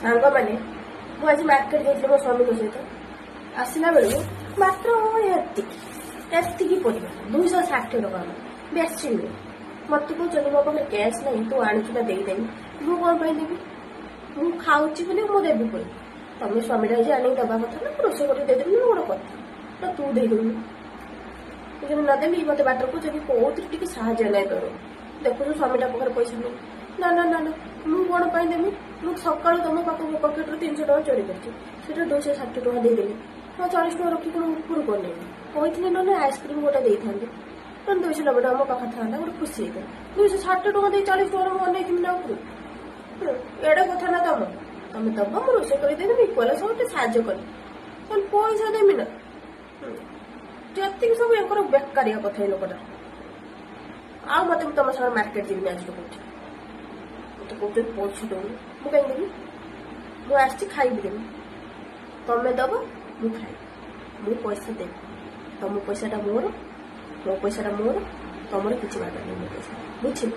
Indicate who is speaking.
Speaker 1: सांग मैंने मुझे मार्केट जाइए मो स्वामी सहित आसला बेलू मात्र एति परिवार 260 टका बेसी नुहे मत कौन मो पाखे कैश नहीं तू आणुचुना देदेवी मु कौन देवी मु खाऊची बोली मु देवी बोली तुम स्वामीटा आज आने दबा कथा ना रोषे कर देदेवी ना गोटे कथा ना तू देदेवी जब नदेवी मत बाटर को जब कौन साहय नहीं कर देखु स्वामीटा पाखे पैसा नहीं ना ना ना ना मु कौन देवी मु सका तुम पाख मो पकेट 300 टका चोरी कर 260 टका देदेली हाँ 40 टका रखी कौन ऊपर कर कहते ना आइसक्रीम गोटे दे था 290 टका मो पाखे था गोटे खुशी होता 260 टका दे 40 टका मुझे थी ना ऊपर एडे कथा ना तुम दब मुझे रोषे करदेवी इक्वाल सब साहय कर पैसा देमी ना जी सब एक बेकारिया कथा लोकटा आ मत तुम साथ मार्केट जी आज कह मत कौन पैसा दौनी मुझे कहीं देवी मुझे खाइबी देवी तुम्हें दब मु खाई मु पैसा देवी तुम पैसाटा मोर मो पैसाटा मोर तुम किसी बात नहीं मो पैसा बुझे।